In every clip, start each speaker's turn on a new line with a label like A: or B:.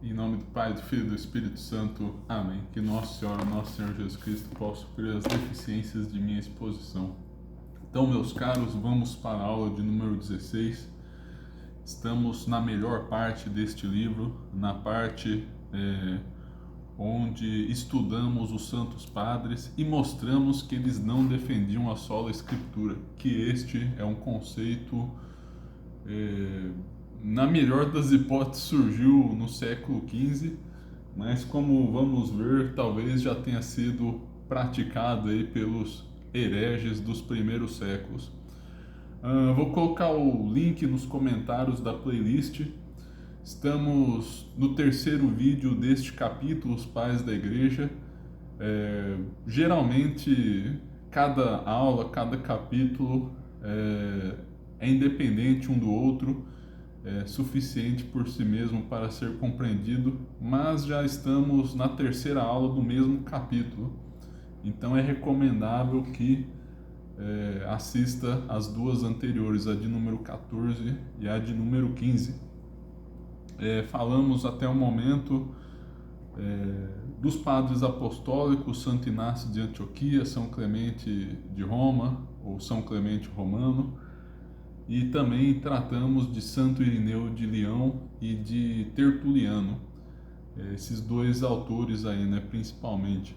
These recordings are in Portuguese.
A: Em nome do Pai, do Filho e do Espírito Santo. Amém. Que Nossa Senhora, Nosso Senhor Jesus Cristo possa suprir as deficiências de minha exposição. Então, meus caros, vamos para a aula de número 16. Estamos na melhor parte deste livro, na parte onde estudamos os Santos Padres e mostramos que eles não defendiam a sola Escritura, que este é um conceito na melhor das hipóteses, surgiu no século XV, mas como vamos ver, talvez já tenha sido praticado aí pelos hereges dos primeiros séculos. Vou colocar o link nos comentários da playlist. Estamos no terceiro vídeo deste capítulo, Os Pais da Igreja. Geralmente, cada aula, cada capítulo é independente um do outro, é suficiente por si mesmo para ser compreendido, mas já estamos na terceira aula do mesmo capítulo, então é recomendável que assista as duas anteriores, a de número 14 e a de número 15. Falamos até o momento dos padres apostólicos, Santo Inácio de Antioquia, São Clemente de Roma, ou São Clemente Romano, e também tratamos de Santo Irineu de Leão e de Tertuliano, esses dois autores aí, né, principalmente.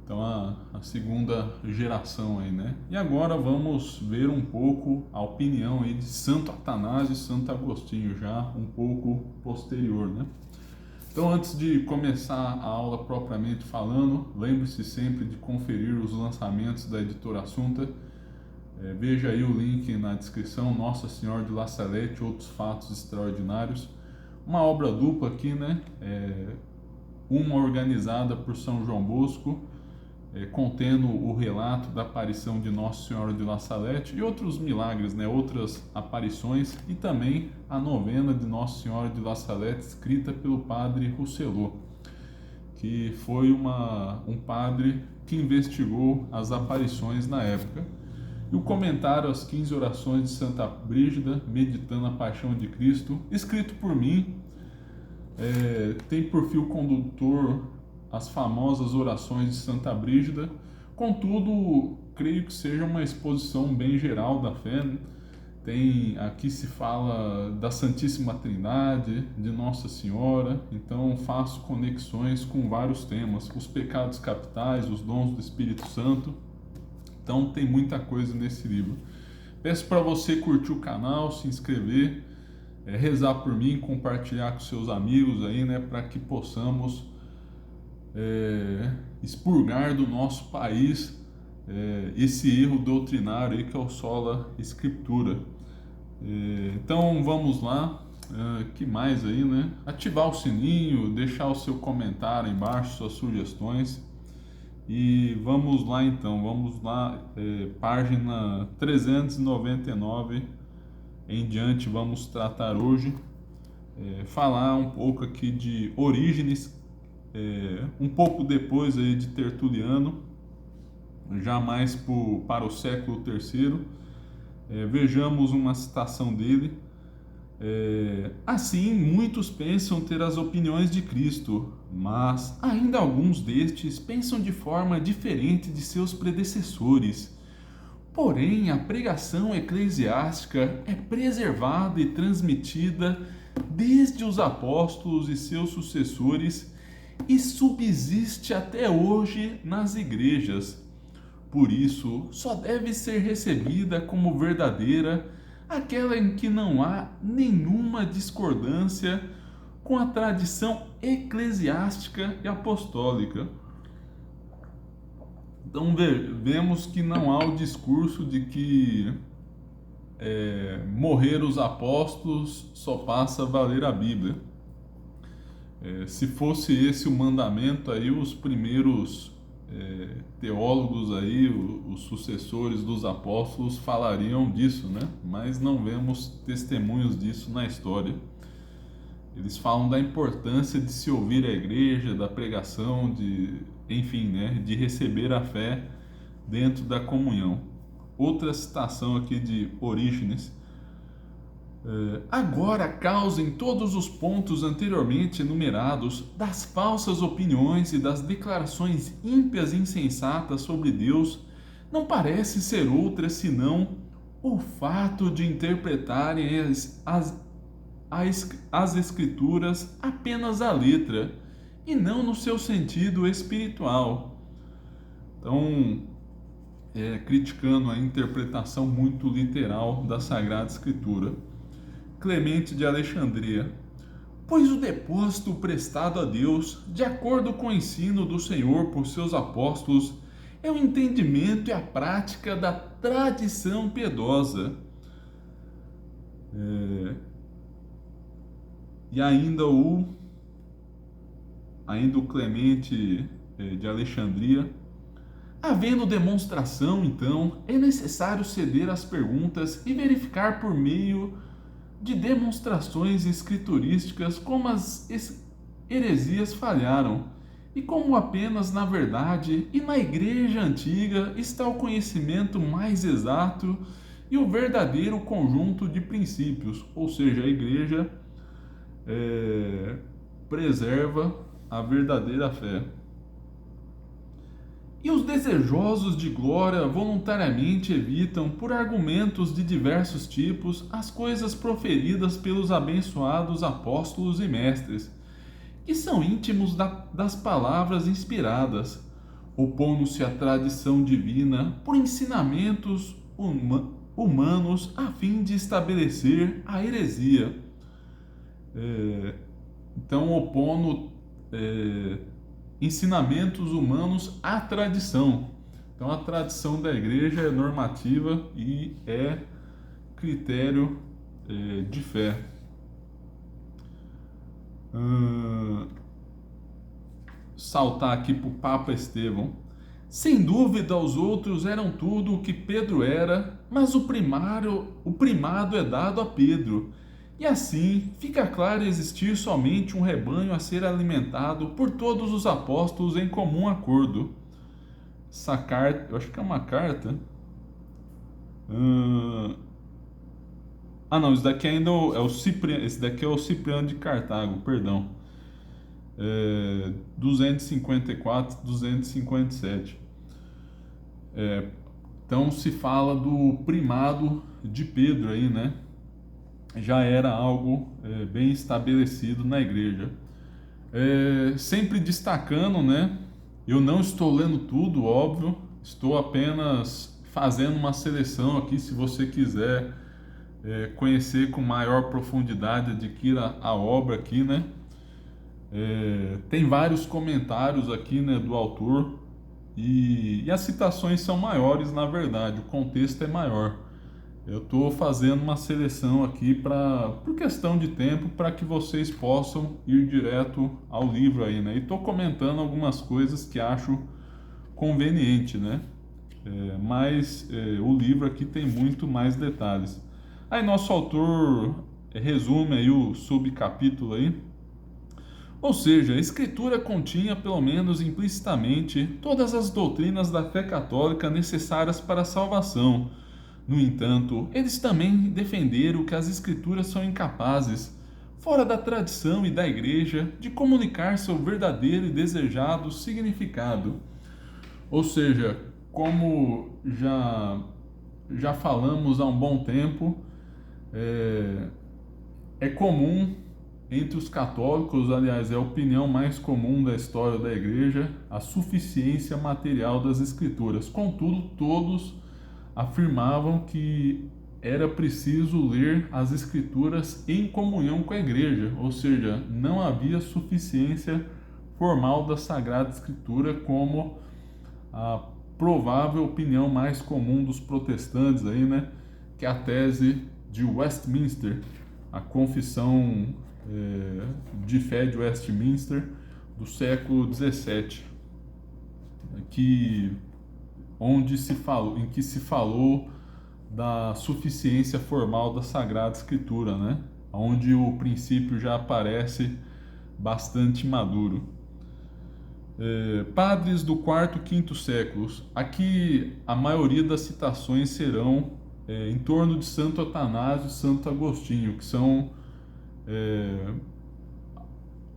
A: Então a segunda geração aí, né? E agora vamos ver um pouco a opinião aí de Santo Atanásio e Santo Agostinho, já um pouco posterior, né? Então, antes de começar a aula propriamente falando, lembre-se sempre de conferir os lançamentos da editora Assunta. Veja aí o link na descrição, Nossa Senhora de La Salette, Outros Fatos Extraordinários. Uma obra dupla aqui, né? Uma organizada por São João Bosco, contendo o relato da aparição de Nossa Senhora de La Salette e outros milagres, né? Outras aparições, e também a novena de Nossa Senhora de La Salette, escrita pelo padre Rousselot, que foi um padre que investigou as aparições na época. E o comentário às 15 orações de Santa Brígida, meditando a paixão de Cristo, escrito por mim, tem por fio condutor as famosas orações de Santa Brígida. Contudo, creio que seja uma exposição bem geral da fé, né? Aqui se fala da Santíssima Trindade, de Nossa Senhora, então faço conexões com vários temas, os pecados capitais, os dons do Espírito Santo. Então tem muita coisa nesse livro. Peço para você curtir o canal, se inscrever, rezar por mim, compartilhar com seus amigos aí, né, para que possamos expurgar do nosso país esse erro doutrinário aí que é o sola Escritura. Então vamos lá. Que mais aí, né? Ativar o sininho, deixar o seu comentário aí embaixo, suas sugestões. E vamos lá então, página 399 em diante, vamos tratar hoje, falar um pouco aqui de Orígenes, um pouco depois aí de Tertuliano, já mais para o século III. Vejamos uma citação dele. Assim, muitos pensam ter as opiniões de Cristo, mas ainda alguns destes pensam de forma diferente de seus predecessores. Porém, a pregação eclesiástica é preservada e transmitida desde os apóstolos e seus sucessores e subsiste até hoje nas igrejas. Por isso, só deve ser recebida como verdadeira aquela em que não há nenhuma discordância com a tradição eclesiástica e apostólica. Então vemos que não há o discurso de que morrer os apóstolos só passa a valer a Bíblia. Se fosse esse o mandamento, aí os primeiros teólogos aí, os sucessores dos apóstolos falariam disso, né? Mas não vemos testemunhos disso na história. Eles falam da importância de se ouvir a igreja, da pregação, enfim, né? De receber a fé dentro da comunhão. Outra citação aqui de Orígenes. Agora, a causa em todos os pontos anteriormente enumerados das falsas opiniões e das declarações ímpias e insensatas sobre Deus não parece ser outra senão o fato de interpretarem as Escrituras apenas à letra e não no seu sentido espiritual. Então, criticando a interpretação muito literal da Sagrada Escritura. Clemente de Alexandria: pois o depósito prestado a Deus, de acordo com o ensino do Senhor por seus apóstolos, é o entendimento e a prática da tradição piedosa. E ainda o Clemente de Alexandria: havendo demonstração, então, é necessário ceder às perguntas e verificar por meio de demonstrações escriturísticas como as heresias falharam, e como apenas na verdade e na Igreja antiga está o conhecimento mais exato e o verdadeiro conjunto de princípios, ou seja, a Igreja preserva a verdadeira fé. E os desejosos de glória voluntariamente evitam, por argumentos de diversos tipos, as coisas proferidas pelos abençoados apóstolos e mestres, que são íntimos das palavras inspiradas, opondo-se à tradição divina por ensinamentos humanos a fim de estabelecer a heresia. Então, opondo ensinamentos humanos à tradição. Então, a tradição da igreja é normativa e é critério de fé. Saltar aqui para o Papa Estevão: sem dúvida, os outros eram tudo o que Pedro era, mas o primado é dado a Pedro. E assim, fica claro existir somente um rebanho a ser alimentado por todos os apóstolos em comum acordo. Essa carta, eu acho que é uma carta. Não, isso daqui ainda é o Cipriano, esse daqui é o Cipriano de Cartago, perdão. 254, 257. Então se fala do primado de Pedro aí, né? Já era algo bem estabelecido na igreja. Sempre destacando, né? Eu não estou lendo tudo, óbvio, estou apenas fazendo uma seleção aqui. Se você quiser conhecer com maior profundidade, adquira a obra aqui, né? Tem vários comentários aqui, né, do autor, e as citações são maiores, na verdade, o contexto é maior. Eu estou fazendo uma seleção aqui por questão de tempo, para que vocês possam ir direto ao livro aí, né? E estou comentando algumas coisas que acho conveniente, né? Mas o livro aqui tem muito mais detalhes. Aí nosso autor resume aí o subcapítulo aí. Ou seja, a Escritura continha, pelo menos implicitamente, todas as doutrinas da fé católica necessárias para a salvação. No entanto, eles também defenderam que as Escrituras são incapazes, fora da tradição e da Igreja, de comunicar seu verdadeiro e desejado significado. Ou seja, como já falamos há um bom tempo, é comum entre os católicos, aliás, é a opinião mais comum da história da Igreja, a suficiência material das Escrituras. Contudo, todos afirmavam que era preciso ler as Escrituras em comunhão com a Igreja, ou seja, não havia suficiência formal da Sagrada Escritura, como a provável opinião mais comum dos protestantes aí, né, que é a tese de Westminster, a confissão de fé de Westminster do século XVII, em que se falou da suficiência formal da Sagrada Escritura, né? Onde o princípio já aparece bastante maduro. Padres do quarto e quinto séculos. Aqui a maioria das citações serão em torno de Santo Atanásio e Santo Agostinho, que são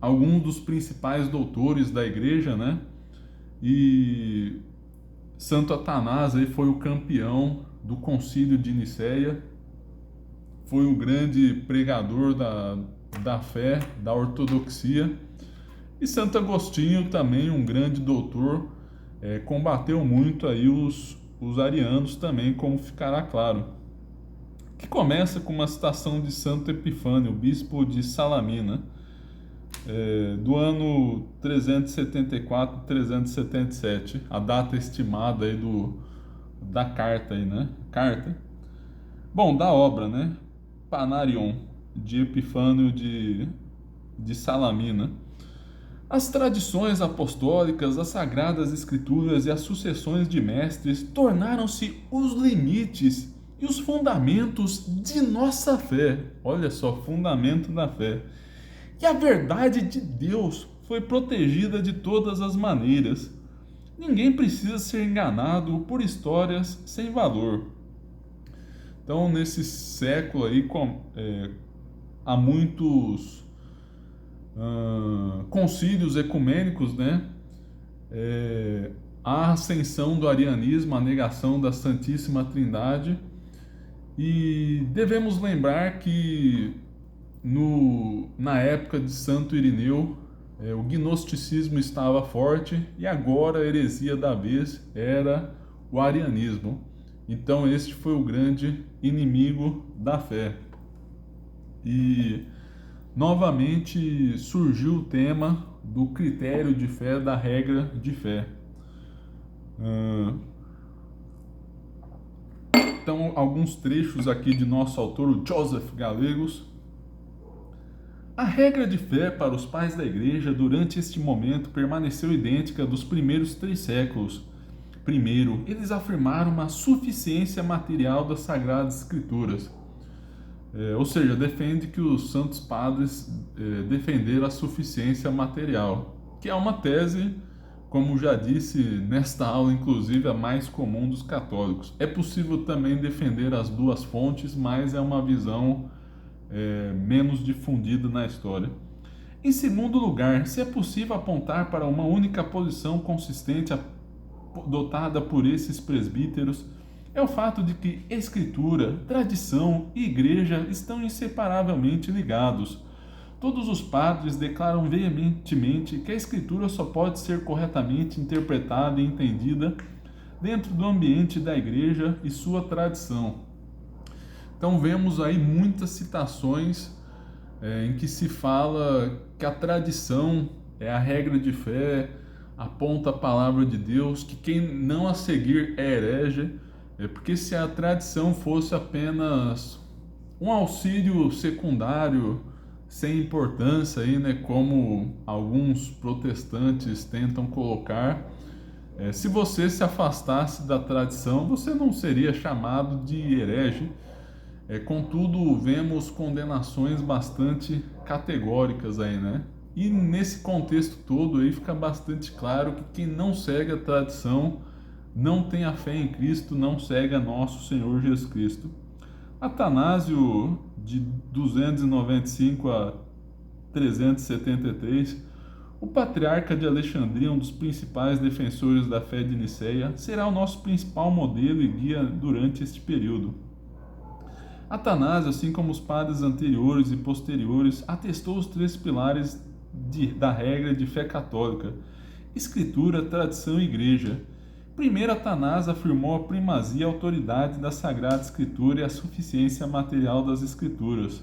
A: alguns dos principais doutores da igreja, né? E Santo Atanásio aí foi o campeão do Concílio de Nicéia, foi um grande pregador da fé, da ortodoxia. E Santo Agostinho também, um grande doutor, combateu muito aí os arianos também, como ficará claro. Que começa com uma citação de Santo Epifânio, bispo de Salamina, do ano 374 377, a data estimada aí da carta aí, né? Carta. Bom, da obra, né? Panarion, de Epifânio de Salamina. As tradições apostólicas, as sagradas escrituras e as sucessões de mestres tornaram-se os limites e os fundamentos de nossa fé. Olha só, fundamento da fé. E a verdade de Deus foi protegida de todas as maneiras. Ninguém precisa ser enganado por histórias sem valor. Então, nesse século aí, há muitos concílios ecumênicos, né? A ascensão do arianismo, a negação da Santíssima Trindade, e devemos lembrar que na época de Santo Irineu, o gnosticismo estava forte e agora a heresia da vez era o arianismo. Então este foi o grande inimigo da fé. E novamente surgiu o tema do critério de fé, da regra de fé. Então, alguns trechos aqui de nosso autor, o Joseph Gallegos. A regra de fé para os pais da Igreja durante este momento permaneceu idêntica dos primeiros 3 séculos. Primeiro, eles afirmaram uma suficiência material das Sagradas Escrituras. Ou seja, defende que os santos padres defenderam a suficiência material, que é uma tese, como já disse nesta aula, inclusive a mais comum dos católicos. É possível também defender as 2 fontes, mas é uma visão menos difundida na história. Em segundo lugar, se é possível apontar para uma única posição consistente adotada por esses presbíteros, é o fato de que escritura, tradição e igreja estão inseparavelmente ligados. Todos os padres declaram veementemente que a escritura só pode ser corretamente interpretada e entendida dentro do ambiente da igreja e sua tradição. Então vemos aí muitas citações em que se fala que a tradição é a regra de fé, aponta a palavra de Deus, que quem não a seguir é herege. Porque se a tradição fosse apenas um auxílio secundário, sem importância, aí, né, como alguns protestantes tentam colocar, se você se afastasse da tradição, você não seria chamado de herege. Contudo, vemos condenações bastante categóricas aí, né? E nesse contexto todo aí fica bastante claro que quem não segue a tradição não tem a fé em Cristo, não segue a nosso Senhor Jesus Cristo. Atanásio, de 295 a 373, o patriarca de Alexandria, um dos principais defensores da fé de Nicéia, será o nosso principal modelo e guia durante este período. Atanásio, assim como os padres anteriores e posteriores, atestou os 3 pilares da regra de fé católica: escritura, tradição e igreja. Primeiro, Atanásio afirmou a primazia e a autoridade da Sagrada Escritura e a suficiência material das Escrituras.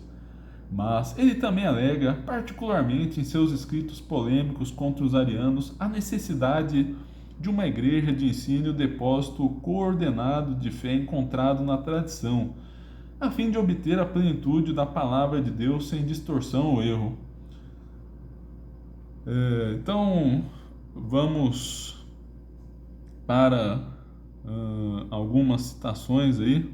A: Mas ele também alega, particularmente em seus escritos polêmicos contra os arianos, a necessidade de uma igreja de ensino e o depósito coordenado de fé encontrado na tradição, a fim de obter a plenitude da palavra de Deus sem distorção ou erro. Então, vamos para algumas citações aí.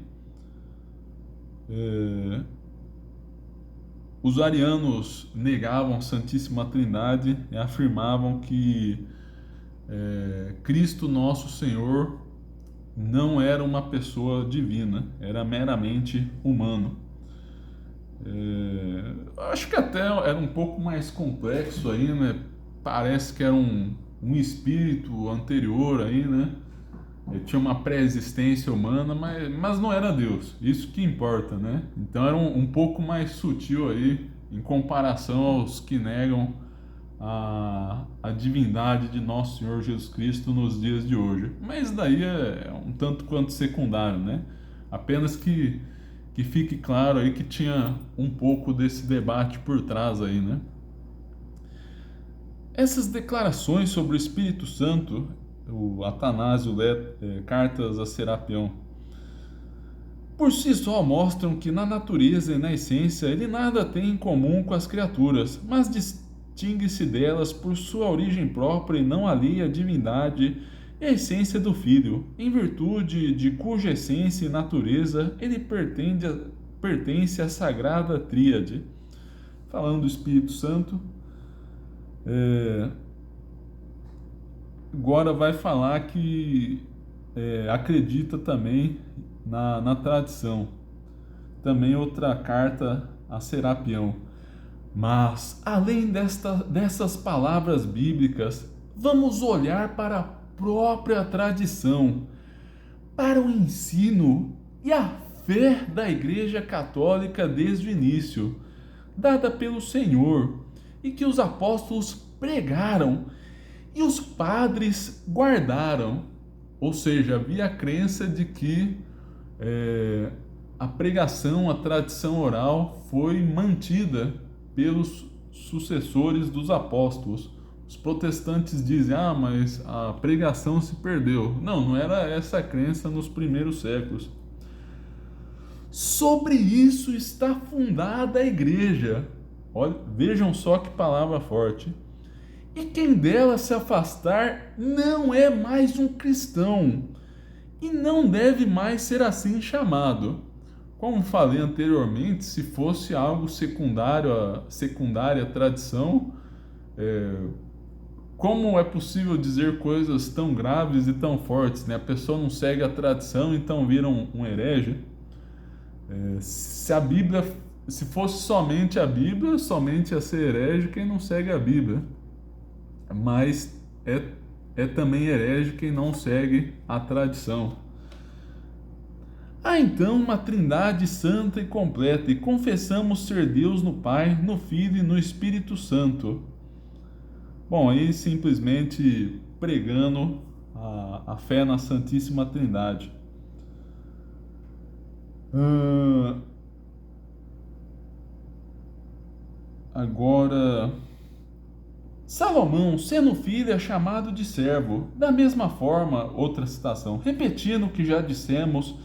A: Os arianos negavam a Santíssima Trindade e afirmavam que Cristo Nosso Senhor não era uma pessoa divina, era meramente humano. Acho que até era um pouco mais complexo aí, né? Parece que era um espírito anterior aí, né? Tinha uma pré-existência humana, mas não era Deus. Isso que importa, né? Então era um pouco mais sutil aí em comparação aos que negam a divindade de nosso Senhor Jesus Cristo nos dias de hoje. Mas daí é um tanto quanto secundário, né? Apenas que fique claro aí que tinha um pouco desse debate por trás aí, né? Essas declarações sobre o Espírito Santo, o Atanásio Cartas a Serapião, por si só mostram que na natureza e na essência ele nada tem em comum com as criaturas, mas distingue-se delas por sua origem própria e não alheia à divindade e à essência do Filho, em virtude de cuja essência e natureza ele pertence à sagrada tríade. Falando do Espírito Santo, agora vai falar que acredita também na tradição. Também outra carta a Serapião. Mas, além dessas palavras bíblicas, vamos olhar para a própria tradição, para o ensino e a fé da Igreja Católica desde o início, dada pelo Senhor, e que os apóstolos pregaram e os padres guardaram. Ou seja, havia a crença de que a pregação, a tradição oral foi mantida pelos sucessores dos apóstolos. Os protestantes dizem, mas a pregação se perdeu. Não era essa a crença nos primeiros séculos. Sobre isso está fundada a igreja. Olha, vejam só que palavra forte. E quem dela se afastar não é mais um cristão e não deve mais ser assim chamado. Como falei anteriormente, se fosse algo secundária à tradição, como é possível dizer coisas tão graves e tão fortes, né? A pessoa não segue a tradição, então vira um herege. Se fosse somente a Bíblia, somente ia ser herege quem não segue a Bíblia. Mas é também herege quem não segue a tradição. Há então uma trindade santa e completa, e confessamos ser Deus no Pai, no Filho e no Espírito Santo. Bom, aí simplesmente pregando a fé na Santíssima Trindade. Agora, Salomão, sendo filho, é chamado de servo. Da mesma forma, outra citação, repetindo o que já dissemos,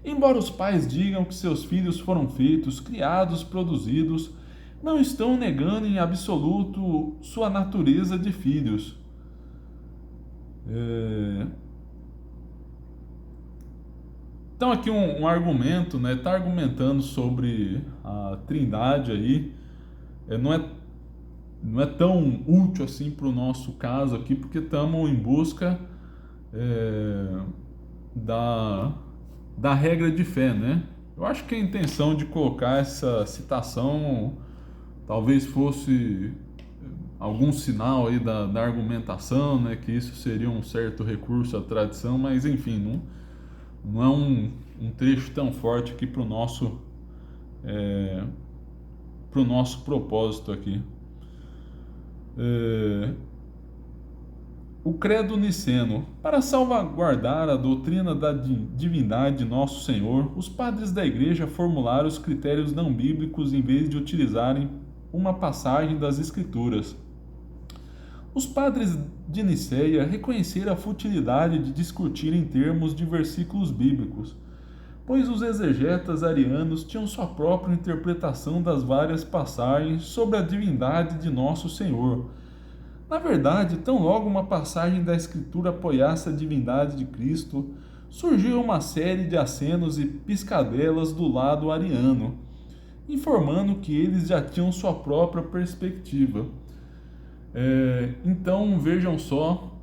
A: embora os pais digam que seus filhos foram feitos, criados, produzidos, não estão negando em absoluto sua natureza de filhos. Então aqui um argumento, né? Está argumentando sobre a Trindade aí. Não é tão útil assim para o nosso caso aqui, porque estamos em busca da regra de fé, né? Eu acho que a intenção de colocar essa citação talvez fosse algum sinal aí da argumentação, né? Que isso seria um certo recurso à tradição, mas enfim, não é um trecho tão forte aqui para o nosso propósito aqui. O credo niceno. Para salvaguardar a doutrina da divindade de nosso Senhor, os padres da igreja formularam os critérios não bíblicos em vez de utilizarem uma passagem das escrituras. Os padres de Nicéia reconheceram a futilidade de discutir em termos de versículos bíblicos, pois os exegetas arianos tinham sua própria interpretação das várias passagens sobre a divindade de nosso Senhor. Na verdade, tão logo uma passagem da Escritura apoiasse a divindade de Cristo, surgiu uma série de acenos e piscadelas do lado ariano, informando que eles já tinham sua própria perspectiva. Então, vejam só,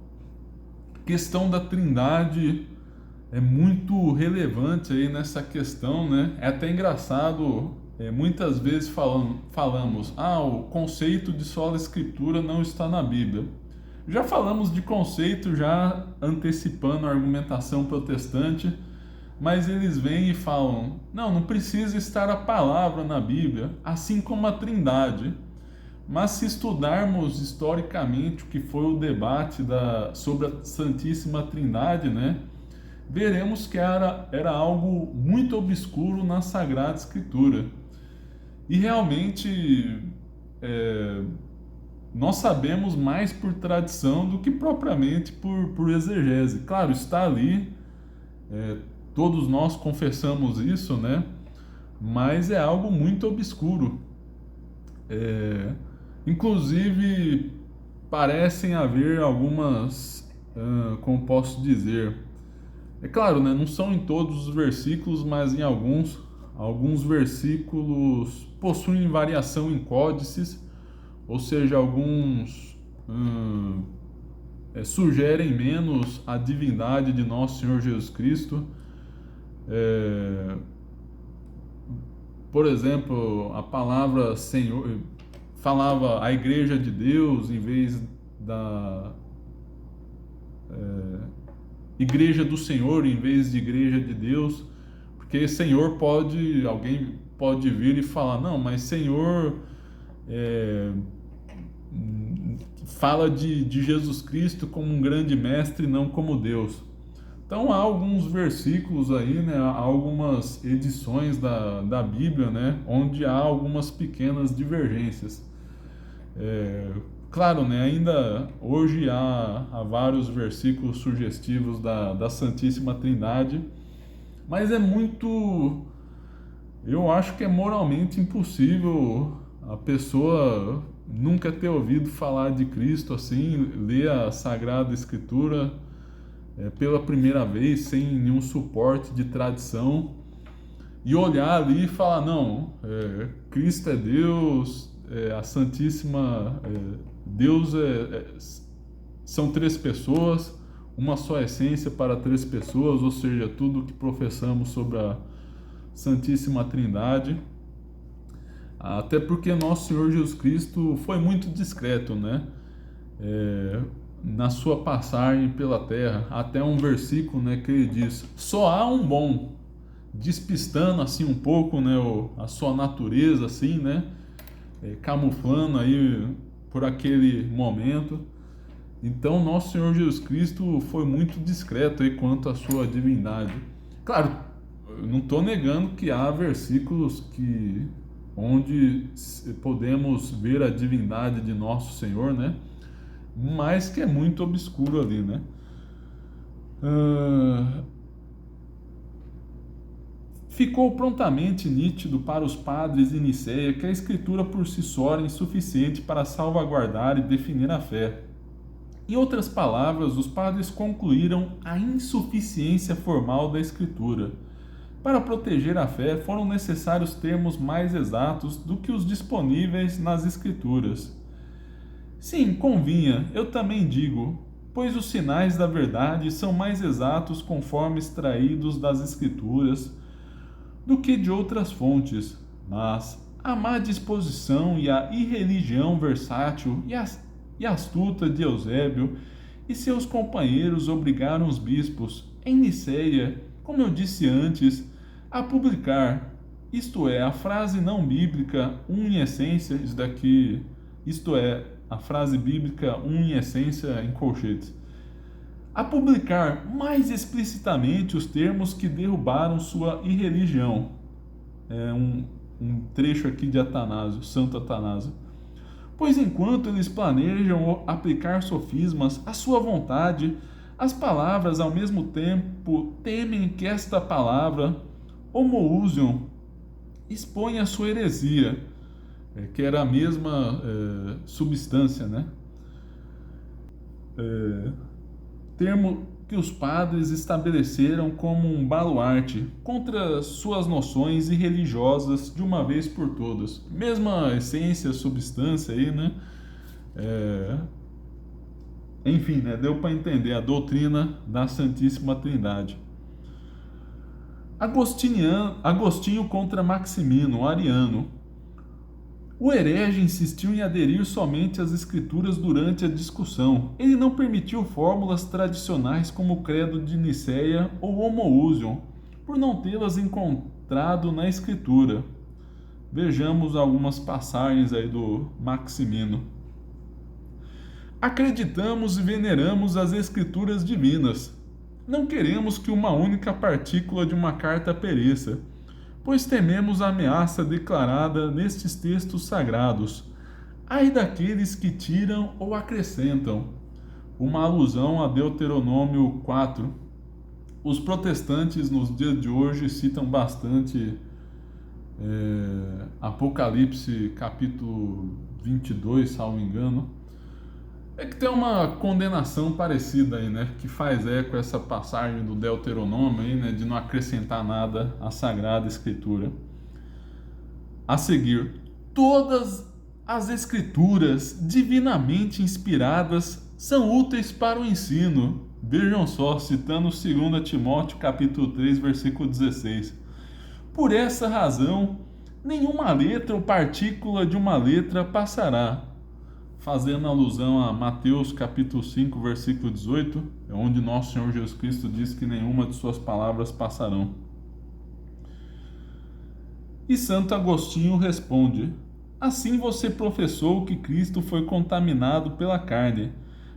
A: questão da Trindade é muito relevante aí nessa questão, né? É até engraçado, muitas vezes falamos, o conceito de sola escritura não está na Bíblia. Já falamos de conceito, já antecipando a argumentação protestante, mas eles vêm e falam, não precisa estar a palavra na Bíblia, assim como a Trindade. Mas se estudarmos historicamente o que foi o debate sobre a Santíssima Trindade, né, veremos que era algo muito obscuro na Sagrada Escritura. E realmente nós sabemos mais por tradição do que propriamente por exegese. Claro, está ali, todos nós confessamos isso, né? Mas é algo muito obscuro. Inclusive, parecem haver algumas, como posso dizer, é claro, né, não são em todos os versículos, mas em alguns versículos possuem variação em códices, ou seja, alguns sugerem menos a divindade de nosso Senhor Jesus Cristo. Por exemplo, a palavra Senhor falava a Igreja de Deus em vez da Igreja do Senhor em vez de Igreja de Deus, porque Senhor alguém pode vir e falar, não, mas Senhor fala de Jesus Cristo como um grande mestre, não como Deus. Então há alguns versículos aí, né, há algumas edições da Bíblia, né, onde há algumas pequenas divergências. Claro, né, ainda hoje há vários versículos sugestivos da Santíssima Trindade, mas eu acho que é moralmente impossível a pessoa nunca ter ouvido falar de Cristo assim, ler a Sagrada Escritura pela primeira vez, sem nenhum suporte de tradição, e olhar ali e falar, não, Cristo é Deus, a Santíssima, Deus são três pessoas, uma só essência para três pessoas, ou seja, tudo que professamos sobre a Santíssima Trindade. Até porque nosso Senhor Jesus Cristo foi muito discreto, né? Na sua passagem pela terra, até um versículo, né, que ele diz, só há um bom, despistando assim um pouco, né, a sua natureza assim, né, camuflando aí por aquele momento. Então nosso Senhor Jesus Cristo foi muito discreto aí quanto à sua divindade. Claro, eu não estou negando que há versículos onde podemos ver a divindade de nosso Senhor, né? Mas que é muito obscuro ali, né? Ficou prontamente nítido para os padres de Nicéia que a Escritura por si só era insuficiente para salvaguardar e definir a fé. Em outras palavras, os padres concluíram a insuficiência formal da Escritura. Para proteger a fé, foram necessários termos mais exatos do que os disponíveis nas Escrituras. Sim, convinha, eu também digo, pois os sinais da verdade são mais exatos conforme extraídos das Escrituras do que de outras fontes, mas a má disposição e a irreligião versátil e astuta de Eusébio e seus companheiros obrigaram os bispos, em Nicéia, como eu disse antes, a publicar, isto é, a frase não bíblica em essência, isto é, a frase bíblica em essência em colchetes, a publicar mais explicitamente os termos que derrubaram sua irreligião. Um trecho aqui de Atanásio, Santo Atanásio. Pois enquanto eles planejam aplicar sofismas à sua vontade, as palavras ao mesmo tempo temem que esta palavra, homoousion, exponha a sua heresia, que era a mesma substância, né? Termo que os padres estabeleceram como um baluarte contra suas noções irreligiosas de uma vez por todas. Mesma essência, substância aí, né? Enfim, né? Deu para entender a doutrina da Santíssima Trindade. Agostinho contra Maximino, o ariano. O herege insistiu em aderir somente às escrituras durante a discussão. Ele não permitiu fórmulas tradicionais como o credo de Nicéia ou Homoousion, por não tê-las encontrado na escritura. Vejamos algumas passagens aí do Maximino. Acreditamos e veneramos as escrituras divinas. Não queremos que uma única partícula de uma carta pereça, pois tememos a ameaça declarada nestes textos sagrados. Ai daqueles que tiram ou acrescentam. Uma alusão a Deuteronômio 4. Os protestantes nos dias de hoje citam bastante Apocalipse capítulo 22, se não me engano. É que tem uma condenação parecida aí, né? Que faz eco essa passagem do Deuteronômio aí, né? De não acrescentar nada à Sagrada Escritura. A seguir, todas as Escrituras divinamente inspiradas são úteis para o ensino. Vejam só, citando 2 Timóteo capítulo 3, versículo 16. Por essa razão, nenhuma letra ou partícula de uma letra passará. Fazendo alusão a Mateus capítulo 5, versículo 18, é onde nosso Senhor Jesus Cristo diz que nenhuma de suas palavras passarão. E Santo Agostinho responde: assim você professou que Cristo foi contaminado pela carne.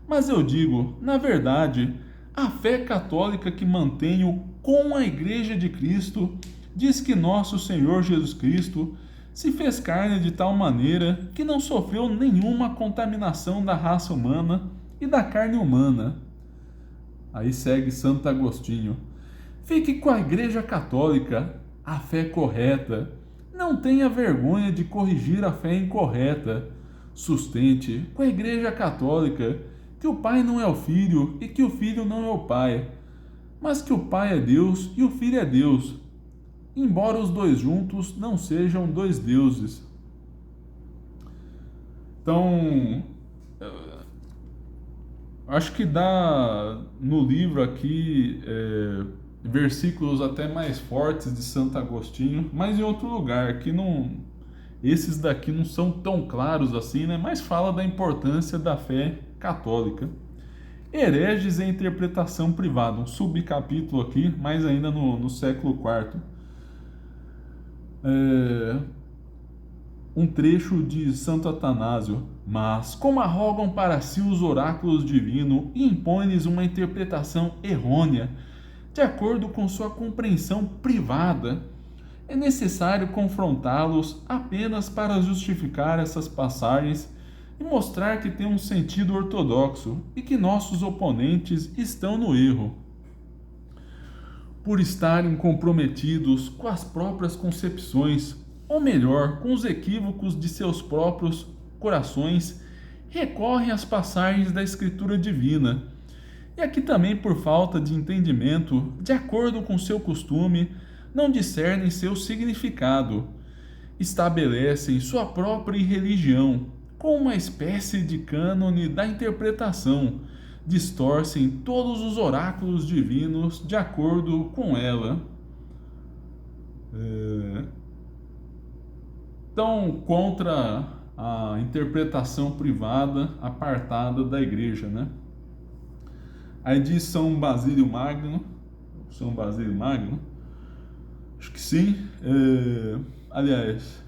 A: Mas eu digo, na verdade, a fé católica que mantenho com a Igreja de Cristo diz que nosso Senhor Jesus Cristo se fez carne de tal maneira que não sofreu nenhuma contaminação da raça humana e da carne humana. Aí segue Santo Agostinho. Fique com a Igreja Católica, a fé correta. Não tenha vergonha de corrigir a fé incorreta. Sustente com a Igreja Católica que o Pai não é o Filho e que o Filho não é o Pai, mas que o Pai é Deus e o Filho é Deus, embora os dois juntos não sejam dois deuses. Então, acho que dá no livro aqui versículos até mais fortes de Santo Agostinho, mas em outro lugar, que não, esses daqui não são tão claros assim, né? Mas fala da importância da fé católica. Hereges e interpretação privada, um subcapítulo aqui, mas ainda no século IV. Um trecho de Santo Atanásio. Mas, como arrogam para si os oráculos divinos e impõem-lhes uma interpretação errônea, de acordo com sua compreensão privada, é necessário confrontá-los apenas para justificar essas passagens e mostrar que tem um sentido ortodoxo e que nossos oponentes estão no erro. Por estarem comprometidos com as próprias concepções, ou melhor, com os equívocos de seus próprios corações, recorrem às passagens da Escritura Divina, e aqui também por falta de entendimento, de acordo com seu costume, não discernem seu significado, estabelecem sua própria religião, com uma espécie de cânone da interpretação, distorcem todos os oráculos divinos de acordo com ela. Então, contra a interpretação privada apartada da igreja, né? Aí diz São Basílio Magno, acho que sim, aliás,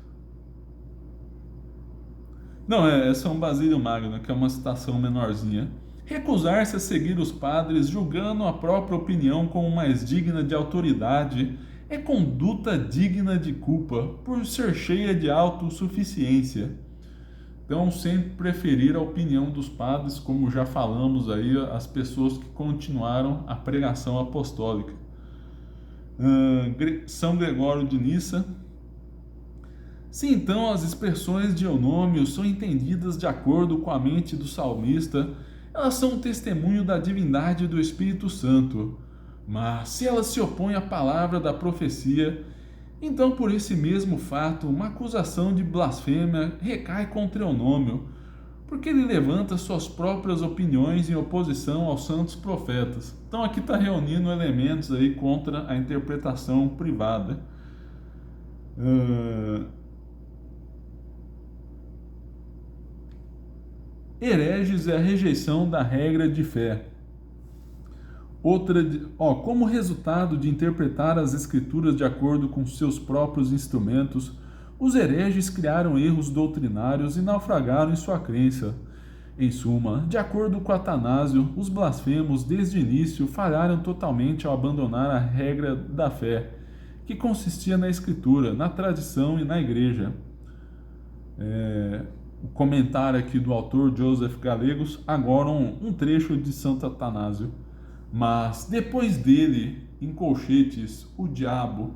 A: não, é São Basílio Magno, que é uma citação menorzinha. Recusar-se a seguir os padres, julgando a própria opinião como mais digna de autoridade, é conduta digna de culpa, por ser cheia de autossuficiência. Então, sempre preferir a opinião dos padres, como já falamos aí, as pessoas que continuaram a pregação apostólica. São Gregório de Nissa. Se então as expressões de Eunômio são entendidas de acordo com a mente do salmista, elas são um testemunho da divindade do Espírito Santo. Mas se elas se opõem à palavra da profecia, então por esse mesmo fato uma acusação de blasfêmia recai contra Eunômio, porque ele levanta suas próprias opiniões em oposição aos santos profetas. Então aqui está reunindo elementos aí contra a interpretação privada. Hereges é a rejeição da regra de fé. Como resultado de interpretar as escrituras de acordo com seus próprios instrumentos, os hereges criaram erros doutrinários e naufragaram em sua crença. Em suma, de acordo com Atanásio, os blasfemos desde o início falharam totalmente ao abandonar a regra da fé, que consistia na escritura, na tradição e na igreja. O comentário aqui do autor Joseph Gallegos, agora um trecho de Santo Atanásio. Mas depois dele, em colchetes, o diabo,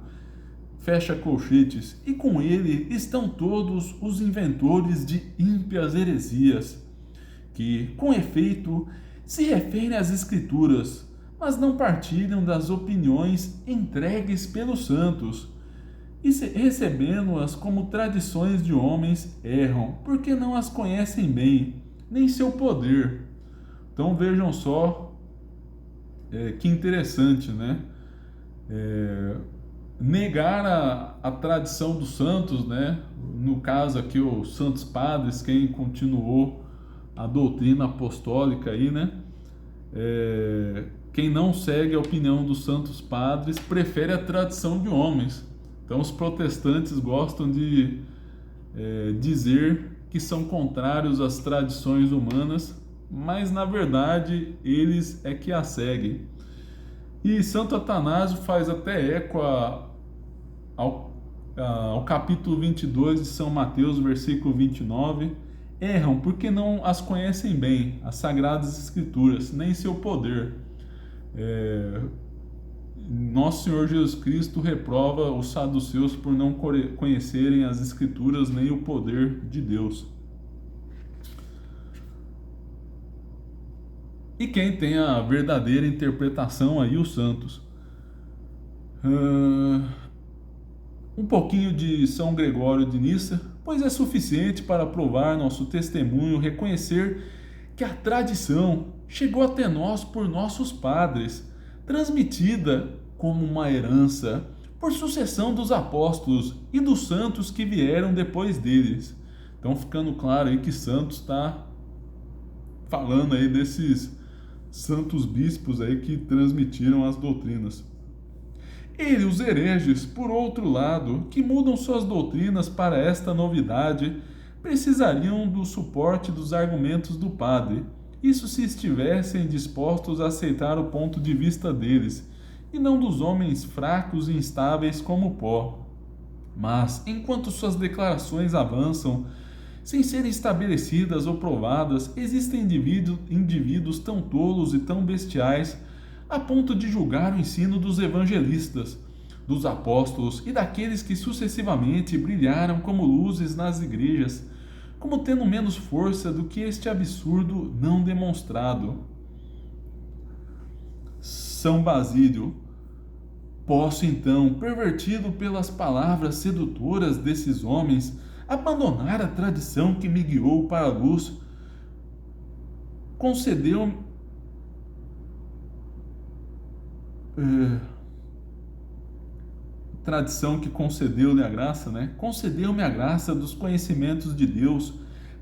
A: fecha colchetes, e com ele estão todos os inventores de ímpias heresias, que, com efeito, se referem às Escrituras, mas não partilham das opiniões entregues pelos santos, e recebendo-as como tradições de homens, erram, porque não as conhecem bem, nem seu poder. Então vejam só, que interessante, né? Negar a tradição dos santos, né? No caso aqui, os santos padres, quem continuou a doutrina apostólica aí, né? Quem não segue a opinião dos santos padres prefere a tradição de homens. Então os protestantes gostam de dizer que são contrários às tradições humanas, mas na verdade eles é que a seguem. E Santo Atanásio faz até eco ao capítulo 22 de São Mateus, versículo 29, erram porque não as conhecem bem, as Sagradas Escrituras, nem seu poder. Nosso Senhor Jesus Cristo reprova os saduceus por não conhecerem as Escrituras nem o poder de Deus. E quem tem a verdadeira interpretação aí, os santos. Um pouquinho de São Gregório de Nissa, pois é suficiente para provar nosso testemunho, reconhecer que a tradição chegou até nós por nossos padres, transmitida como uma herança por sucessão dos apóstolos e dos santos que vieram depois deles. Então ficando claro aí que Santos está falando aí desses santos bispos aí que transmitiram as doutrinas. Os hereges, por outro lado, que mudam suas doutrinas para esta novidade, precisariam do suporte dos argumentos do padre, isso se estivessem dispostos a aceitar o ponto de vista deles, e não dos homens fracos e instáveis como pó. Mas, enquanto suas declarações avançam, sem serem estabelecidas ou provadas, existem indivíduos tão tolos e tão bestiais a ponto de julgar o ensino dos evangelistas, dos apóstolos e daqueles que sucessivamente brilharam como luzes nas igrejas, como tendo menos força do que este absurdo não demonstrado. São Basílio. Posso então, pervertido pelas palavras sedutoras desses homens, abandonar a tradição que me guiou para a luz, tradição que concedeu-lhe a graça, né? Concedeu-me a graça dos conhecimentos de Deus,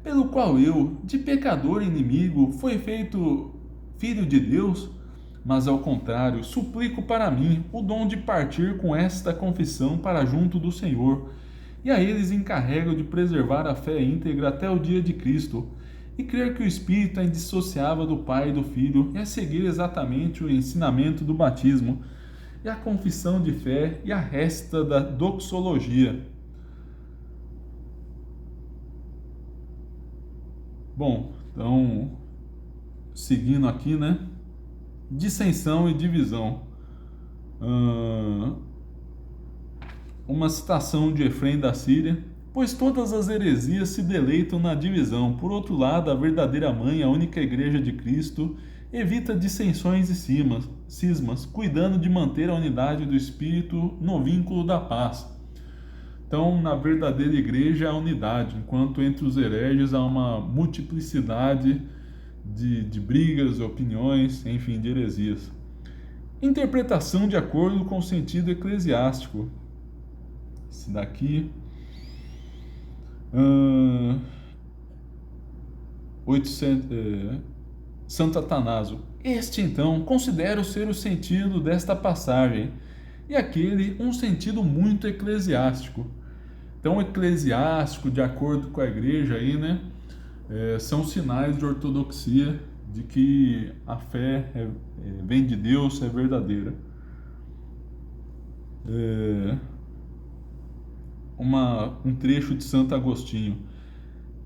A: pelo qual eu, de pecador inimigo, fui feito filho de Deus, mas ao contrário, suplico para mim o dom de partir com esta confissão para junto do Senhor, e a eles encarrego de preservar a fé íntegra até o dia de Cristo, e crer que o Espírito é indissociável do Pai e do Filho, e a seguir exatamente o ensinamento do batismo, e a confissão de fé e a resta da doxologia. Bom, então, seguindo aqui, né? Dissensão e divisão. Uma citação de Efrem da Síria: pois todas as heresias se deleitam na divisão. Por outro lado, a verdadeira mãe, a única igreja de Cristo, evita dissensões e cismas, cuidando de manter a unidade do Espírito no vínculo da paz. Então, na verdadeira igreja há unidade, enquanto entre os hereges há uma multiplicidade de brigas, opiniões, enfim, de heresias. Interpretação de acordo com o sentido eclesiástico. Esse daqui. 800, Santo Atanásio. Este, então, considero ser o sentido desta passagem, e aquele um sentido muito eclesiástico. Então, eclesiástico, de acordo com a igreja, aí, né, são sinais de ortodoxia, de que a fé vem de Deus, é verdadeira. Um trecho de Santo Agostinho.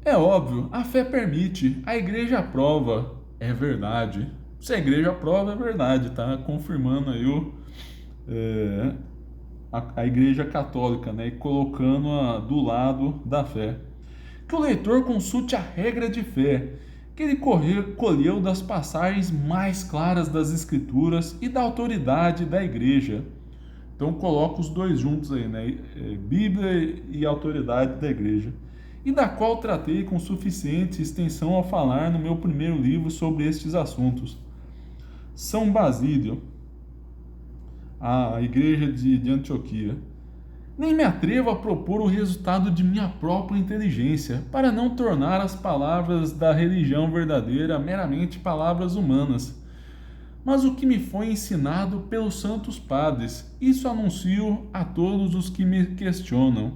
A: É óbvio, a fé permite, a igreja aprova, é verdade. Se a igreja aprova, é verdade, tá confirmando aí a igreja católica, né, e colocando-a do lado da fé. Que o leitor consulte a regra de fé, que ele colheu das passagens mais claras das Escrituras e da autoridade da igreja. Então coloca os dois juntos aí, né? Bíblia e autoridade da igreja. E da qual tratei com suficiente extensão ao falar no meu primeiro livro sobre estes assuntos. São Basílio, a igreja de Antioquia. Nem me atrevo a propor o resultado de minha própria inteligência, para não tornar as palavras da religião verdadeira meramente palavras humanas. Mas o que me foi ensinado pelos santos padres, isso anuncio a todos os que me questionam.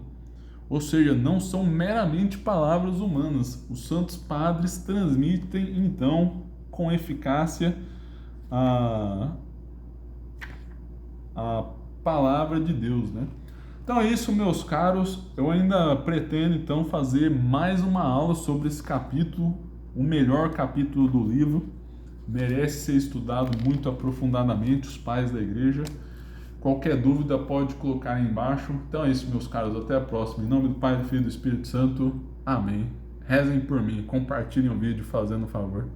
A: Ou seja, não são meramente palavras humanas. Os santos padres transmitem, então, com eficácia a palavra de Deus, né? Então é isso, meus caros. Eu ainda pretendo, então, fazer mais uma aula sobre esse capítulo, o melhor capítulo do livro. Merece ser estudado muito aprofundadamente, os pais da igreja. Qualquer dúvida pode colocar aí embaixo. Então é isso, meus caros. Até a próxima. Em nome do Pai, do Filho e do Espírito Santo. Amém. Rezem por mim. Compartilhem o vídeo fazendo um favor.